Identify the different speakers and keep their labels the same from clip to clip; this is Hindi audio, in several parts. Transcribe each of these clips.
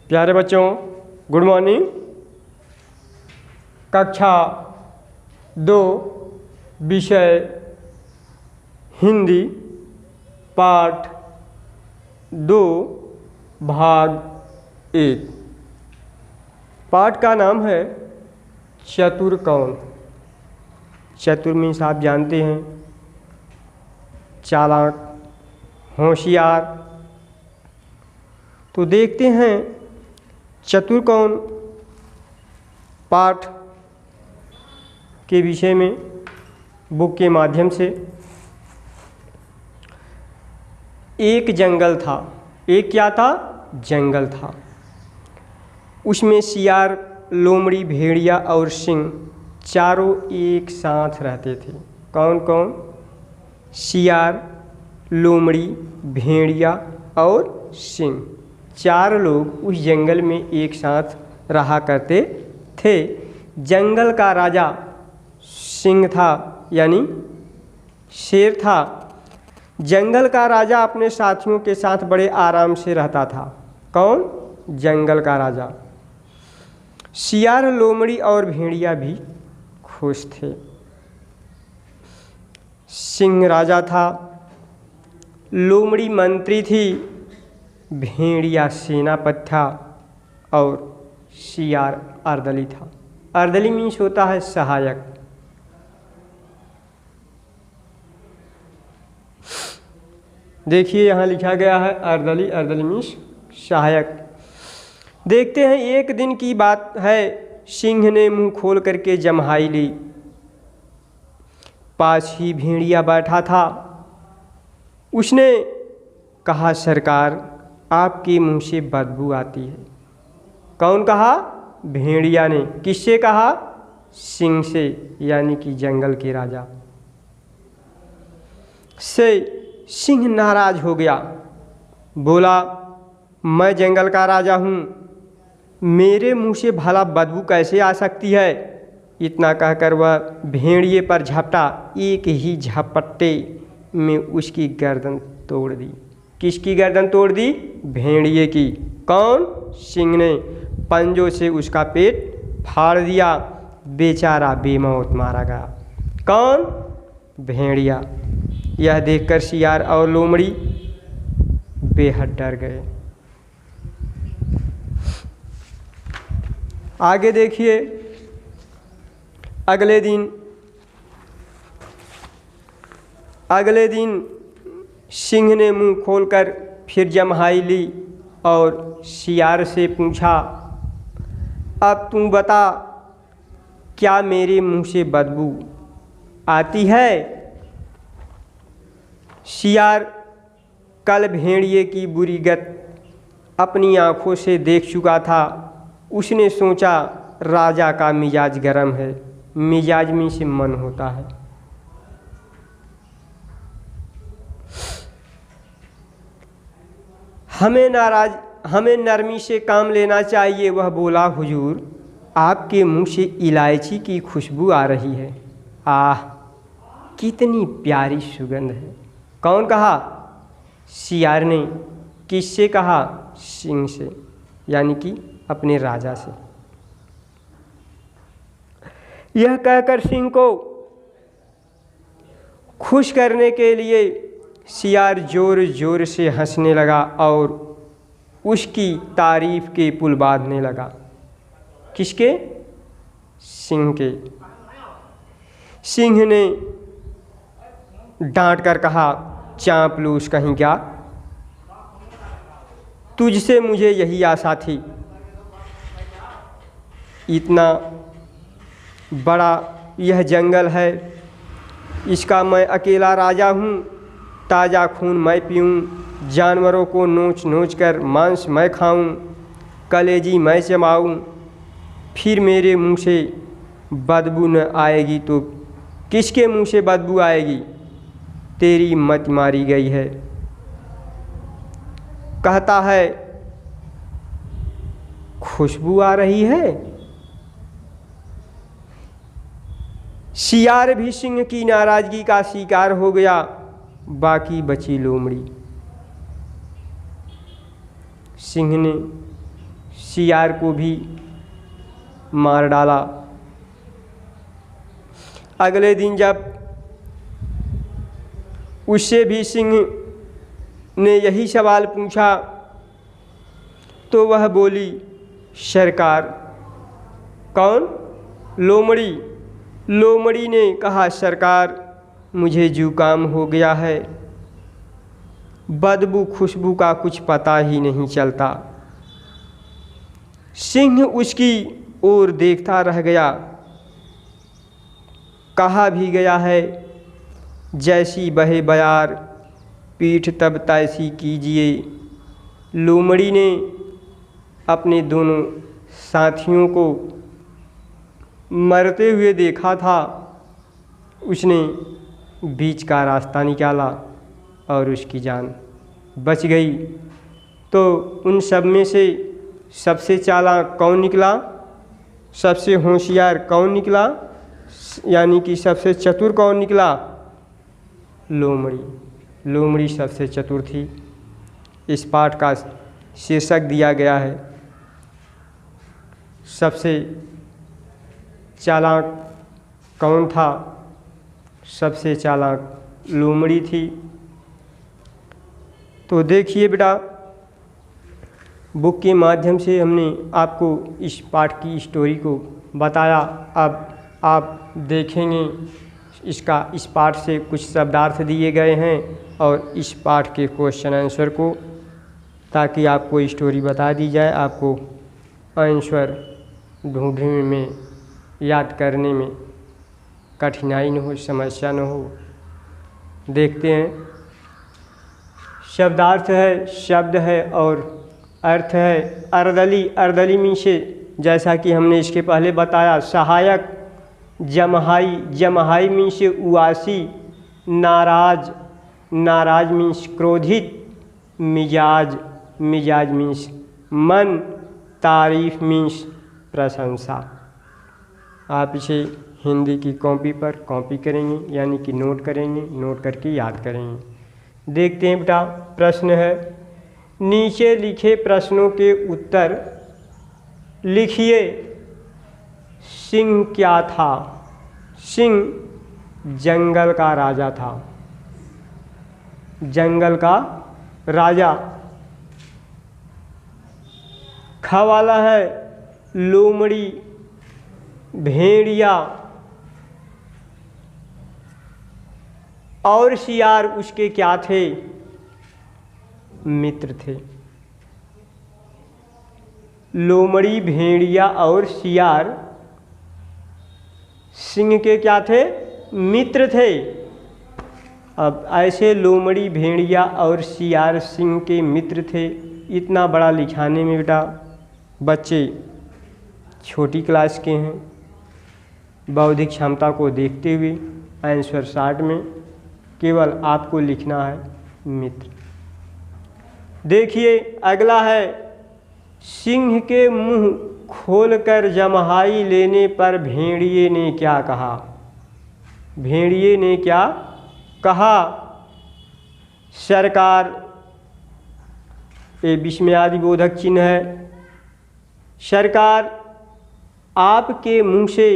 Speaker 1: प्यारे बच्चों, गुड मॉर्निंग। कक्षा 2 विषय हिंदी पाठ 2 भाग 1। पाठ का नाम है चतुर कौन। चतुर मीन्स आप जानते हैं चालाक, होशियार। तो देखते हैं चतुर कौन पाठ के विषय में बुक के माध्यम से। एक जंगल था। एक क्या था? जंगल था। उसमें सियार, लोमड़ी, भेड़िया और सिंह चारों एक साथ रहते थे। कौन कौन? सियार, लोमड़ी, भेड़िया और सिंह। 4 लोग उस जंगल में एक साथ रहा करते थे। जंगल का राजा सिंह था, यानी शेर था। जंगल का राजा अपने साथियों के साथ बड़े आराम से रहता था। कौन? जंगल का राजा। सियार, लोमड़ी और भेड़िया भी खुश थे। सिंह राजा था, लोमड़ी मंत्री थी, भेड़िया सेनापति था और सियार अर्दली था। अर्दली मीन्स होता है सहायक। देखिए यहाँ लिखा गया है अर्दली। अर्दली मीन्स सहायक। देखते हैं, एक दिन की बात है। सिंह ने मुंह खोल करके जम्हाई ली। पास ही भेड़िया बैठा था। उसने कहा, सरकार, आपके मुंह से बदबू आती है। कौन कहा? भेड़िया ने। किससे कहा? सिंह से, यानी कि जंगल के राजा से। सिंह नाराज हो गया, बोला, मैं जंगल का राजा हूँ, मेरे मुंह से भला बदबू कैसे आ सकती है? इतना कहकर वह भेड़िए पर झपटा। एक ही झपट्टे में उसकी गर्दन तोड़ दी। किसकी गर्दन तोड़ दी? भेड़िए की। कौन? सिंह ने पंजों से उसका पेट फाड़ दिया। बेचारा बेमौत मारा गया। कौन? भेड़िया। यह देखकर सियार और लोमड़ी बेहद डर गए। आगे देखिए, अगले दिन सिंह ने मुंह खोलकर फिर जम्हाई ली और सियार से पूछा, अब तू बता, क्या मेरे मुंह से बदबू आती है? सियार कल भेड़िए की बुरी गत अपनी आंखों से देख चुका था। उसने सोचा, राजा का मिजाज गर्म है। मिजाज में से मन होता है। हमें नरमी से काम लेना चाहिए। वह बोला, हुजूर, आपके मुंह से इलायची की खुशबू आ रही है। आह, कितनी प्यारी सुगंध है। कौन कहा? सियार ने। किससे कहा? सिंह से, यानी कि अपने राजा से। यह कहकर सिंह को खुश करने के लिए सियार जोर जोर से हंसने लगा और उसकी तारीफ के पुल बांधने लगा। किसके? सिंह के। सिंह ने डांट कर कहा, चांपलूस कहीं क्या, तुझसे मुझे यही आशा थी। इतना बड़ा यह जंगल है, इसका मैं अकेला राजा हूँ। ताज़ा खून मैं पीऊँ, जानवरों को नोच नोच कर मांस मैं खाऊँ, कलेजी मैं चबाऊँ, फिर मेरे मुंह से बदबू न आएगी तो किसके मुंह से बदबू आएगी? तेरी मत मारी गई है। कहता है खुशबू आ रही है। सियार भी सिंह की नाराजगी का शिकार हो गया। बाकी बची लोमड़ी। सिंह ने सियार को भी मार डाला। अगले दिन जब उससे भी सिंह ने यही सवाल पूछा तो वह बोली, सरकार। कौन? लोमड़ी। लोमड़ी ने कहा, सरकार मुझे जुकाम हो गया है, बदबू खुशबू का कुछ पता ही नहीं चलता। सिंह उसकी ओर देखता रह गया। कहा भी गया है, जैसी बहे बयार पीठ तब तैसी कीजिए। लोमड़ी ने अपने दोनों साथियों को मरते हुए देखा था। उसने बीच का रास्ता निकाला और उसकी जान बच गई। तो उन सब में से सबसे चालाक कौन निकला? सबसे होशियार कौन निकला? यानी कि सबसे चतुर कौन निकला? लोमड़ी। लोमड़ी सबसे चतुर थी। इस पाठ का शीर्षक दिया गया है, सबसे चालाक कौन था? सबसे चालाक लोमड़ी थी। तो देखिए बेटा, बुक के माध्यम से हमने आपको इस पाठ की स्टोरी को बताया। अब आप देखेंगे इस पाठ से कुछ शब्दार्थ दिए गए हैं और इस पाठ के क्वेश्चन आंसर को, ताकि आपको स्टोरी बता दी जाए, आपको आंसर ढूंढने में, याद करने में कठिनाई न हो, समस्या न हो। देखते हैं। शब्दार्थ है, शब्द है और अर्थ है। अर्दली। अर्दली मीन्स, जैसा कि हमने इसके पहले बताया, सहायक। जमहाई। जमहाई मीन्स उआसी। नाराज। नाराज मीन्स क्रोधित। मिजाज। मिजाज मीन्स मन। तारीफ मीन्स प्रशंसा। आप इसे हिंदी की कॉपी पर कॉपी करेंगे, यानी कि नोट करेंगे, नोट करके याद करेंगे। देखते हैं बेटा, प्रश्न है, नीचे लिखे प्रश्नों के उत्तर लिखिए। सिंह क्या था? सिंह जंगल का राजा था। जंगल का राजा। ख वाला है लोमड़ी, भेड़िया और सियार उसके क्या थे? मित्र थे। लोमड़ी, भेड़िया और सियार सिंह के क्या थे? मित्र थे। अब ऐसे लोमड़ी, भेड़िया और सियार सिंह के मित्र थे। इतना बड़ा लिखाने में बेटा बच्चे छोटी क्लास के हैं। बौद्धिक क्षमता को देखते हुए आंसर शार्ट में केवल आपको लिखना है मित्र। देखिए अगला है, सिंह के मुंह खोलकर जमहाई लेने पर भेड़िए ने क्या कहा? भेड़िए ने क्या कहा? सरकार। ये विस्मयादि बोधक चिन्ह है। सरकार, आपके मुंह से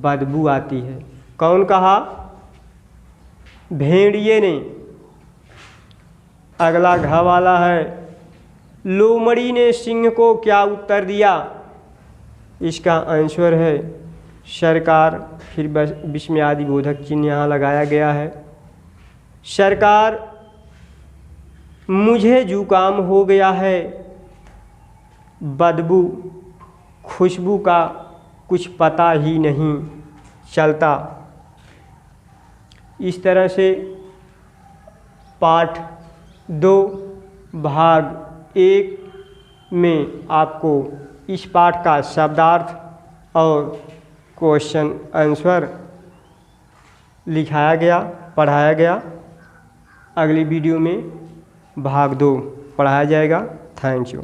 Speaker 1: बदबू आती है। कौन कहा? भेड़िए ने। अगला घ वाला है, लोमड़ी ने सिंह को क्या उत्तर दिया? इसका आंसर है सरकार। फिर विस्मयादि बोधक चिन्ह यहाँ लगाया गया है। सरकार, मुझे जुकाम हो गया है, बदबू खुशबू का कुछ पता ही नहीं चलता। इस तरह से पाठ 2 भाग 1 में आपको इस पाठ का शब्दार्थ और क्वेश्चन आंसर लिखाया गया, पढ़ाया गया। अगली वीडियो में भाग 2 पढ़ाया जाएगा। Thank you.